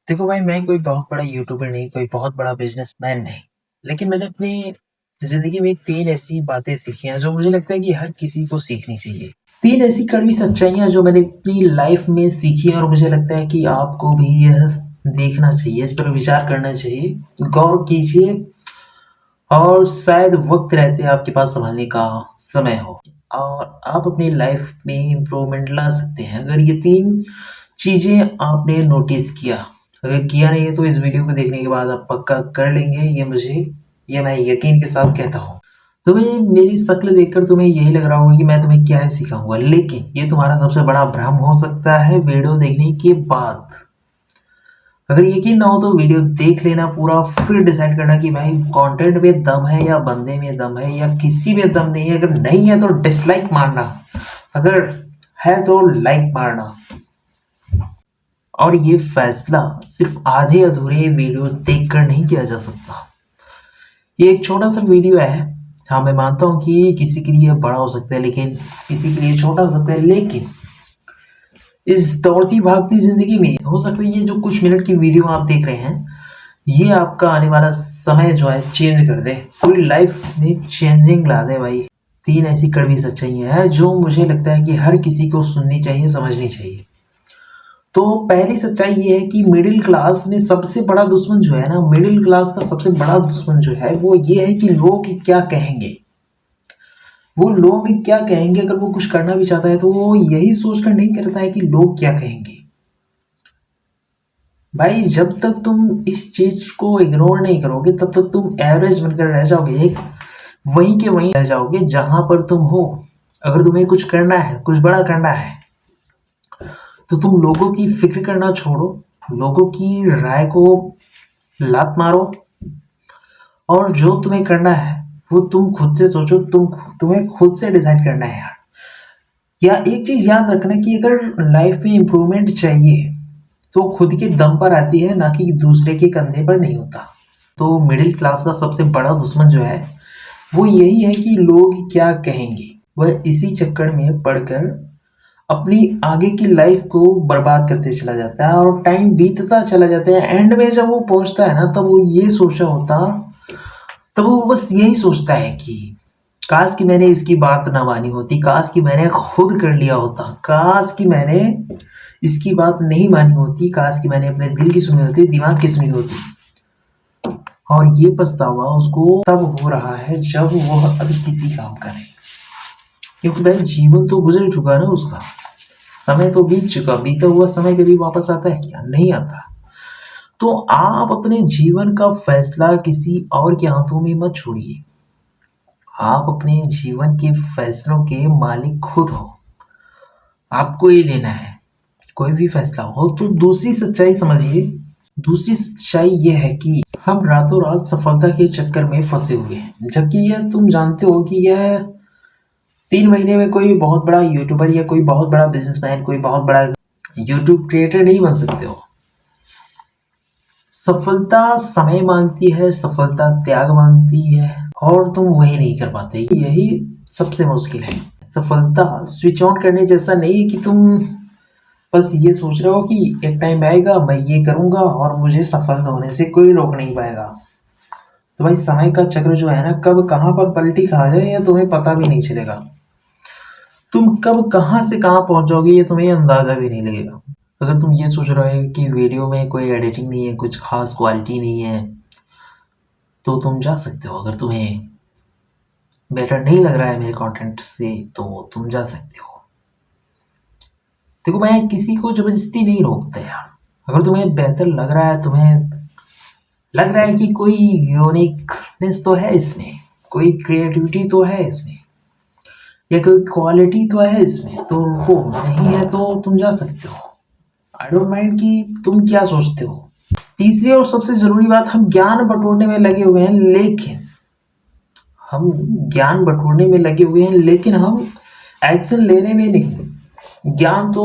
देखो भाई, मैं कोई बहुत बड़ा यूट्यूबर नहीं, कोई बहुत बड़ा बिज़नेसमैन नहीं। लेकिन मैंने अपनी ज़िंदगी में 3 ऐसी बातें सीखी हैं जो मुझे लगता है कि हर किसी को सीखनी चाहिए। 3 ऐसी कड़वी सच्चाइयाँ जो मैंने अपनी लाइफ़ में सीखी हैं और मुझे लगता है कि आपको भी यह देखना चाहिए, इस पर विचार करना चाहिए, गौर कीजिए और शायद वक़्त रहते आपके पास सँभालने का समय हो और आप अपनी लाइफ़ में इम्प्रूवमेंट ला सकते हैं। अगर ये 3 चीज़ें आपने नोटिस किया, अगर किया नहीं है तो इस वीडियो को देखने के बाद आप पक्का कर लेंगे, ये मैं यकीन के साथ कहता हूँ। तुम्हें मेरी शक्ल देखकर तुम्हें यही लग रहा होगा कि मैं तुम्हें क्या ही सिखाऊँगा, लेकिन ये तुम्हारा सबसे बड़ा भ्रम हो सकता है वीडियो देखने के बाद। अगर यकीन ना हो तो वीडियो देख लेना पूरा, फिर डिसाइड करना कि भाई कंटेंट में दम है या बंदे में दम है या किसी में दम नहीं है। अगर नहीं है तो डिसलाइक मारना, अगर है तो लाइक मारना। और ये फैसला सिर्फ आधे अधूरे वीडियो देखकर नहीं किया जा सकता। ये एक छोटा सा वीडियो है। हाँ, मैं मानता हूँ कि किसी के लिए बड़ा हो सकता है, लेकिन किसी के लिए छोटा हो सकता है, लेकिन इस दौड़ती भागती जिंदगी में हो सकता है ये जो कुछ मिनट की वीडियो आप देख रहे हैं, ये आपका आने वाला समय जो है चेंज कर दे, पूरी लाइफ में चेंजिंग ला दे भाई। 3 ऐसी कड़वी सच्चाइयाँ हैं जो मुझे लगता है कि हर किसी को सुननी चाहिए, समझनी चाहिए। तो पहली सच्चाई ये है कि मिडिल क्लास में सबसे बड़ा दुश्मन जो है ना, मिडिल क्लास का सबसे बड़ा दुश्मन जो है वो ये है कि लोग क्या कहेंगे। वो लोग क्या कहेंगे, अगर वो कुछ करना भी चाहता है तो वो यही सोचकर नहीं करता है कि लोग क्या कहेंगे। भाई जब तक तुम इस चीज को इग्नोर नहीं करोगे तब तक तुम एवरेज बनकर रह जाओगे, एक वहीं के वहीं रह जाओगे जहां पर तुम हो। अगर तुम्हें कुछ करना है, कुछ बड़ा करना है, तो तुम लोगों की फिक्र करना छोड़ो, लोगों की राय को लात मारो और जो तुम्हें करना है वो तुम खुद से सोचो। तुम्हें खुद से डिसाइड करना है यार। या एक चीज याद रखना कि अगर लाइफ में इम्प्रूवमेंट चाहिए तो खुद के दम पर आती है, ना कि दूसरे के कंधे पर नहीं होता। तो मिडिल क्लास का सबसे बड़ा दुश्मन जो है वो यही है कि लोग क्या कहेंगे। वह इसी चक्कर में पड़कर अपनी आगे की लाइफ को बर्बाद करते चला जाता है और टाइम बीतता चला जाता है। एंड में जब वो पहुंचता है ना, तब वो ये सोचा होता, तब वो बस यही सोचता है कि काश कि मैंने इसकी बात ना मानी होती, काश कि मैंने खुद कर लिया होता, काश कि मैंने इसकी बात नहीं मानी होती, काश कि मैंने अपने दिल की सुनी होती, दिमाग की सुनी होती। और ये पछतावा उसको तब हो रहा है जब वह अब किसी काम करे, क्योंकि भाई जीवन तो गुजर चुका ना उसका, समय तो बीत चुका। बीता हुआ समय कभी वापस आता है क्या? नहीं आता। तो आप अपने जीवन का फैसला किसी और के हाथों में मत छोड़िए। आप अपने जीवन के फैसलों के मालिक खुद हो, आपको ही लेना है। कोई भी फैसला हो। तो दूसरी सच्चाई समझिए, दूसरी सच्चाई ये है कि हम रातों रात सफलता के चक्कर में फंसे हुए हैं, जबकि यह तुम जानते हो कि यह 3 महीने में कोई बहुत बड़ा यूट्यूबर या कोई बहुत बड़ा बिजनेसमैन, कोई बहुत बड़ा यूट्यूब क्रिएटर नहीं बन सकते हो। सफलता समय मांगती है, सफलता त्याग मांगती है और तुम वही नहीं कर पाते, यही सबसे मुश्किल है। सफलता स्विच ऑन करने जैसा नहीं है कि तुम बस ये सोच रहे हो कि एक टाइम आएगा मैं ये करूंगा और मुझे सफल होने से कोई रोक नहीं पाएगा। तो भाई समय का चक्र जो है ना, कब कहाँ पर पलटी खा जाए या तुम्हें पता भी नहीं चलेगा। तुम कब कहाँ से कहाँ पहुंच जाओगे ये तुम्हें अंदाजा भी नहीं लगेगा। अगर तुम ये सोच रहे हो कि वीडियो में कोई एडिटिंग नहीं है, कुछ खास क्वालिटी नहीं है, तो तुम जा सकते हो। अगर तुम्हें बेटर नहीं लग रहा है मेरे कंटेंट से तो तुम जा सकते हो। देखो, मैं किसी को जबरदस्ती नहीं रोकता यार। अगर तुम्हें बेहतर लग रहा है, तुम्हें लग रहा है कि कोई यूनिकनेस तो है इसमें, कोई क्रिएटिविटी तो है इसमें, या कोई क्वालिटी तो है इसमें, तो रुको। नहीं है तो तुम जा सकते हो। आई डोंट माइंड कि तुम क्या सोचते हो। तीसरी और सबसे जरूरी बात, हम ज्ञान बटोरने में लगे हुए हैं, लेकिन हम ज्ञान बटोरने में लगे हुए हैं लेकिन हम एक्शन लेने में नहीं। ज्ञान तो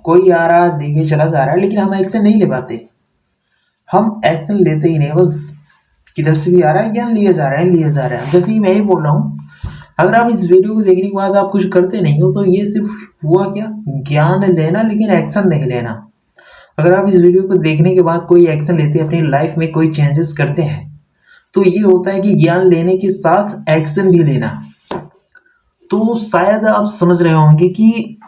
कोई आ रहा है देके चला जा रहा है, लेकिन हम एक्शन नहीं ले पाते। हम एक्शन लेते ही नहीं, बस किधर से भी आ रहा है ज्ञान लिया जा रहा है, लिया जा रहा है। जैसे ही मैं ही बोल रहा हूँ, अगर आप इस वीडियो को देखने के बाद आप कुछ करते नहीं हो तो ये सिर्फ हुआ क्या, ज्ञान लेना लेकिन एक्शन नहीं लेना। अगर आप इस वीडियो को देखने के बाद कोई एक्शन लेते हैं, अपनी लाइफ में कोई चेंजेस करते हैं, तो ये होता है कि ज्ञान लेने के साथ एक्शन भी लेना। तो शायद आप समझ रहे होंगे कि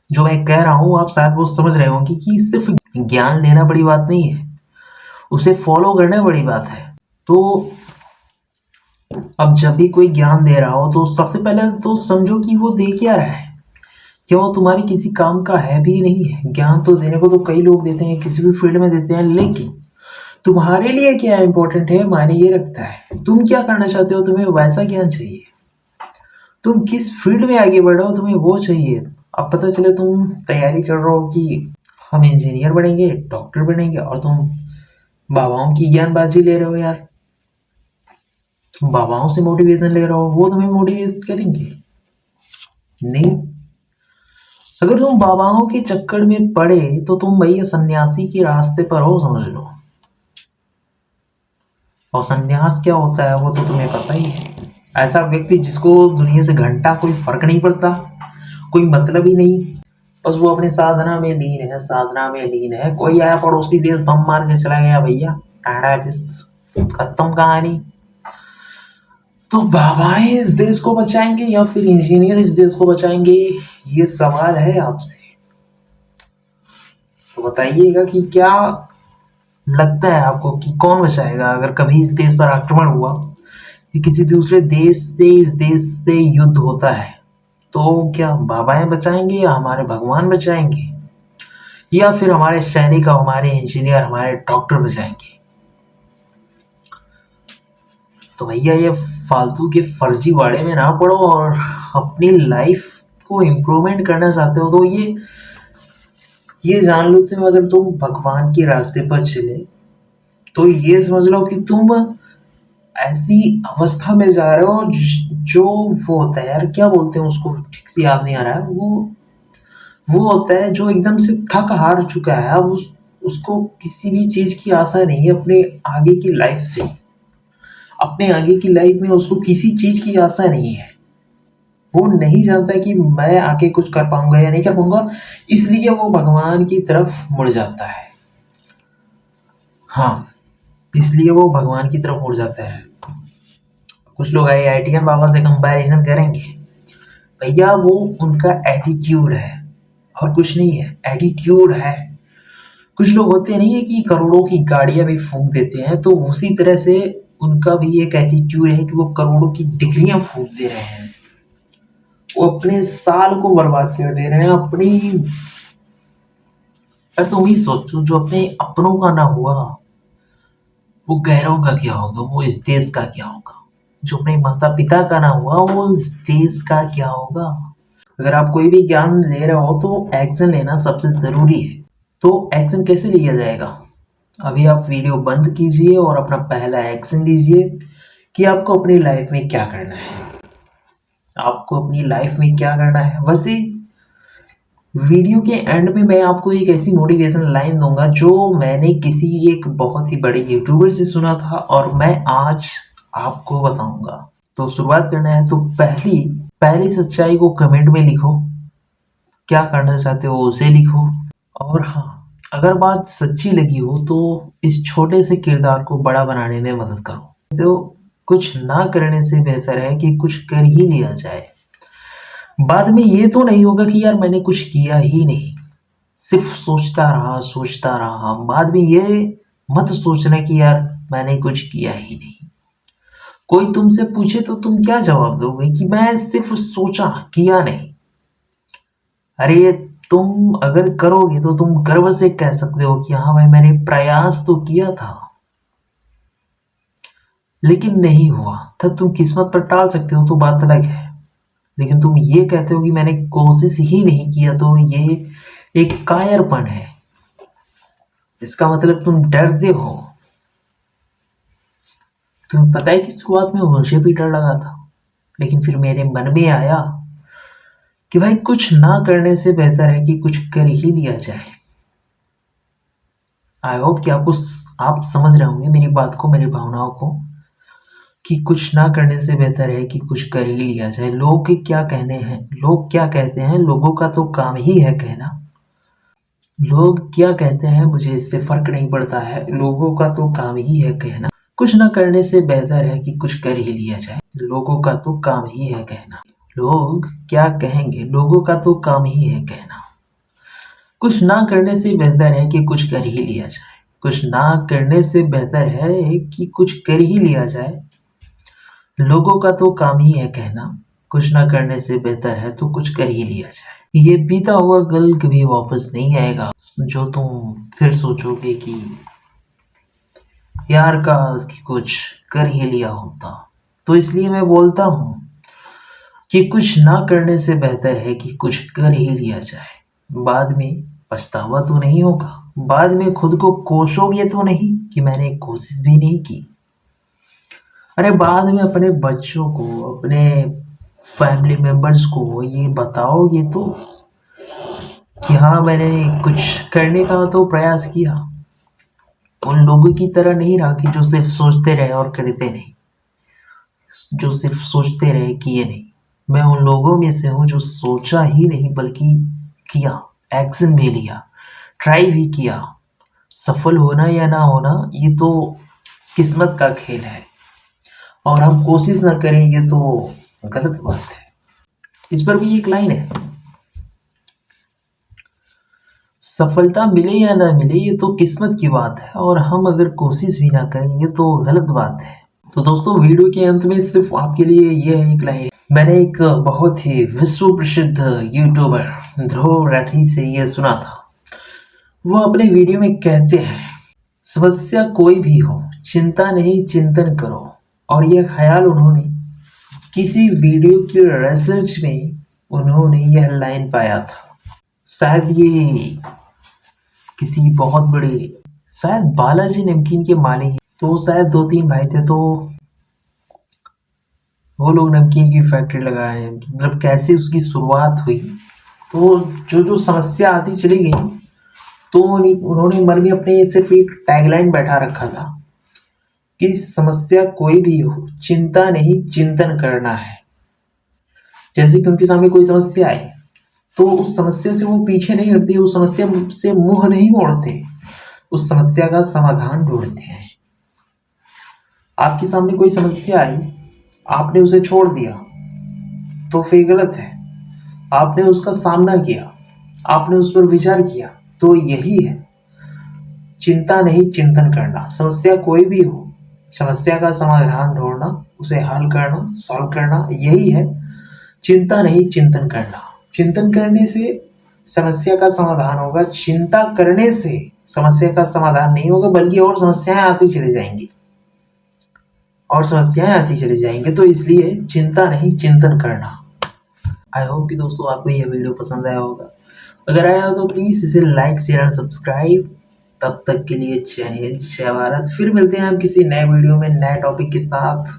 जो मैं कह रहा हूँ, आप शायद वो समझ रहे होंगे कि सिर्फ ज्ञान लेना बड़ी बात नहीं है, उसे फॉलो करना बड़ी बात है। तो अब जब भी कोई ज्ञान दे रहा हो तो सबसे पहले तो समझो कि वो दे क्या रहा है, क्या वो तुम्हारी किसी काम का है भी नहीं है। ज्ञान तो देने को तो कई लोग देते हैं, किसी भी फील्ड में देते हैं, लेकिन तुम्हारे लिए क्या इम्पोर्टेंट है मायने ये रखता है। तुम क्या करना चाहते हो, तुम्हें वैसा ज्ञान चाहिए। तुम किस फील्ड में आगे बढ़ रहे हो, तुम्हें वो चाहिए। अब पता चले तुम तैयारी कर रहे हो कि हम इंजीनियर बनेंगे, डॉक्टर बनेंगे, और तुम बाबाओं की ज्ञानबाजी ले रहे हो यार, तुम बाबाओं से मोटिवेशन ले रहे हो, वो तुम्हें मोटिवेट करेंगे नहीं। अगर तुम बाबाओं के चक्कर में पड़े तो तुम भैया सन्यासी के रास्ते पर हो, समझ लो। और सन्यास क्या होता है वो तो तुम्हें पता ही है। ऐसा व्यक्ति जिसको दुनिया से घंटा कोई फर्क नहीं पड़ता, कोई मतलब ही नहीं, बस वो अपनी साधना में लीन है, साधना में लीन है। कोई आया पड़ोसी देश बम मार के चला गया, भैया टाटा बिस, खत्म कहानी। तो बाबाएं इस देश को बचाएंगे या फिर इंजीनियर इस देश को बचाएंगे, ये सवाल है आपसे। तो बताइएगा कि क्या लगता है आपको कि कौन बचाएगा अगर कभी इस देश पर आक्रमण हुआ या किसी दूसरे देश से इस देश से युद्ध होता है, तो क्या बाबाएं बचाएंगे या हमारे भगवान बचाएंगे, या फिर हमारे सैनिक, हमारे इंजीनियर, हमारे डॉक्टर बचाएंगे। तो भैया ये फालतू के फर्जीवाड़े में ना पड़ो, और अपनी लाइफ को इम्प्रूवमेंट करना चाहते हो तो ये जान लो, तुम अगर तुम भगवान के रास्ते पर चले तो ये समझ लो कि तुम ऐसी अवस्था में जा रहे हो जो वो होता है यार, क्या बोलते हैं उसको, ठीक से याद नहीं आ रहा है। वो होता है जो एकदम से थक हार चुका है, अब उसको किसी भी चीज की आशा नहीं है अपने आगे की लाइफ से। अपने आगे की लाइफ में उसको किसी चीज की आशा नहीं है। वो नहीं जानता कि मैं आगे कुछ कर पाऊंगा या नहीं कर पाऊंगा, इसलिए वो भगवान की तरफ मुड़ जाता है। हाँ, इसलिए वो भगवान की तरफ मुड़ जाता है। कुछ लोग आईआईटीएन बाबा से कंपैरिजन करेंगे, भैया वो उनका एटीट्यूड है और कुछ नहीं है, एटीट्यूड है। कुछ लोग होते नहीं है कि करोड़ों की गाड़ियां भी फूंक देते हैं, तो उसी तरह से उनका भी एक एटीट्यूड है कि वो करोड़ों की डिग्रियां फूंक दे रहे हैं, वो अपने साल को बर्बाद कर दे रहे हैं अपनी। अरे तुम ही सोचो, जो अपने अपनों का ना हुआ वो गैरों का क्या होगा, वो इस देश का क्या होगा। जो अपने माता पिता का ना हुआ वो इस देश का क्या होगा। अगर आप कोई भी ज्ञान ले रहे हो तो एक्शन लेना सबसे जरूरी है। तो एक्शन कैसे लिया जाएगा, अभी आप वीडियो बंद कीजिए और अपना पहला एक्शन लीजिए कि आपको अपनी लाइफ में क्या करना है। आपको अपनी लाइफ में क्या करना है। वैसे वीडियो के एंड में मैं आपको एक ऐसी मोटिवेशन लाइन दूंगा जो मैंने किसी एक बहुत ही बड़े यूट्यूबर से सुना था और मैं आज आपको बताऊंगा। तो शुरुआत करना है तो पहली सच्चाई को कमेंट में लिखो, क्या करना चाहते हो उसे लिखो। और हाँ, अगर बात सच्ची लगी हो तो इस छोटे से किरदार को बड़ा बनाने में मदद करो। तो कुछ ना करने से बेहतर है कि कुछ कर ही लिया जाए। बाद में ये तो नहीं होगा कि यार मैंने कुछ किया ही नहीं, सिर्फ सोचता रहा। बाद में ये मत सोचना कि यार मैंने कुछ किया ही नहीं। कोई तुमसे पूछे तो तुम क्या जवाब दोगे कि मैं सिर्फ सोचा, किया नहीं। अरे तुम अगर करोगे तो तुम गर्व से कह सकते हो कि हाँ भाई मैंने प्रयास तो किया था, लेकिन नहीं हुआ। तब तुम किस्मत पर टाल सकते हो, तो बात अलग है। लेकिन तुम ये कहते हो कि मैंने कोशिश ही नहीं किया, तो ये एक कायरपन है। इसका मतलब तुम डरते हो। तुम्हें पता है कि शुरुआत में मुझे भी डर लगा था, लेकिन फिर मेरे मन में आया कि भाई कुछ ना करने से बेहतर है कि कुछ कर ही लिया जाए। आई होप कि आप समझ रहे होंगे मेरी बात को, मेरी भावनाओं को, कि कुछ ना करने से बेहतर है कि कुछ कर ही लिया जाए। लोग क्या कहते हैं, लोगों का तो काम ही है कहना। लोग क्या कहते हैं मुझे इससे फर्क नहीं पड़ता है, लोगों का तो काम ही है कहना कुछ ना करने से बेहतर है कि कुछ कर ही लिया जाए। लोगों का तो काम ही है कहना, लोग क्या कहेंगे, लोगों का तो काम ही है कहना। कुछ ना करने से बेहतर है कि कुछ कर ही लिया जाए, कुछ ना करने से बेहतर है कि कुछ कर ही लिया जाए। लोगों का तो काम ही है कहना, कुछ ना करने से बेहतर है तो कुछ कर ही लिया जाए। ये बीता हुआ कल कभी वापस नहीं आएगा, जो तुम फिर सोचोगे कि यार काश कि कुछ कर ही लिया होता। तो इसलिए मैं बोलता हूँ कि कुछ ना करने से बेहतर है कि कुछ कर ही लिया जाए। बाद में पछतावा तो नहीं होगा, बाद में खुद को कोसोगे तो नहीं कि मैंने कोशिश भी नहीं की। अरे बाद में अपने बच्चों को, अपने फैमिली मेंबर्स को ये बताओगे तो कि हाँ मैंने कुछ करने का तो प्रयास किया। उन लोगों की तरह नहीं रहा कि जो सिर्फ सोचते रहे और करते नहीं, जो सिर्फ सोचते रहे किए नहीं। मैं उन लोगों में से हूँ जो सोचा ही नहीं बल्कि किया, एक्शन भी लिया, ट्राई भी किया। सफल होना या ना होना ये तो किस्मत का खेल है, और हम कोशिश ना करें ये तो गलत बात है। इस पर भी एक लाइन है, सफलता मिले या ना मिले ये तो किस्मत की बात है, और हम अगर कोशिश भी ना करें ये तो गलत बात है। तो दोस्तों वीडियो के अंत में सिर्फ आपके लिए ये है एक लाइन, मैंने एक बहुत ही विश्व प्रसिद्ध यूट्यूबर ध्रुव राठी से ये सुना था। वो अपने वीडियो में कहते हैं, समस्या कोई भी हो चिंता नहीं चिंतन करो। और यह ख्याल उन्होंने किसी वीडियो की रिसर्च में उन्होंने यह लाइन पाया था। शायद ये किसी बहुत बड़े, शायद बालाजी नमकीन के मालिक, तो शायद 2-3 भाई थे, तो वो लोग नमकीन की फैक्ट्री लगाए हैं। मतलब कैसे उसकी शुरुआत हुई, तो जो जो समस्या आती चली गई, तो उन्होंने मन में अपने सिर्फ एक टैगलाइन बैठा रखा था कि समस्या कोई भी हो चिंता नहीं चिंतन करना है। जैसे कि उनके सामने कोई समस्या आई तो उस समस्या से वो पीछे नहीं हटते, उस समस्या से मुंह नहीं मोड़ते, उस समस्या का समाधान ढूंढते हैं। आपके सामने कोई समस्या आई, आपने उसे छोड़ दिया तो फिर गलत है। आपने उसका सामना किया, आपने उस पर विचार किया, तो यही है चिंता नहीं चिंतन करना। समस्या कोई भी हो, समस्या का समाधान ढूंढना, उसे हल करना, सॉल्व करना, यही है चिंता नहीं चिंतन करना। चिंतन करने से समस्या का समाधान होगा, चिंता करने से समस्या का समाधान नहीं होगा, बल्कि और समस्याएं आती चली जाएंगी, और समस्याएं आती चली जाएंगी। तो इसलिए चिंता नहीं चिंतन करना। आई होप कि दोस्तों आपको यह वीडियो पसंद आया होगा। अगर आया हो तो प्लीज़ इसे लाइक शेयर एंड सब्सक्राइब। तब तक के लिए जय हिंद जय भारत। फिर मिलते हैं हम किसी नए वीडियो में नए टॉपिक के साथ।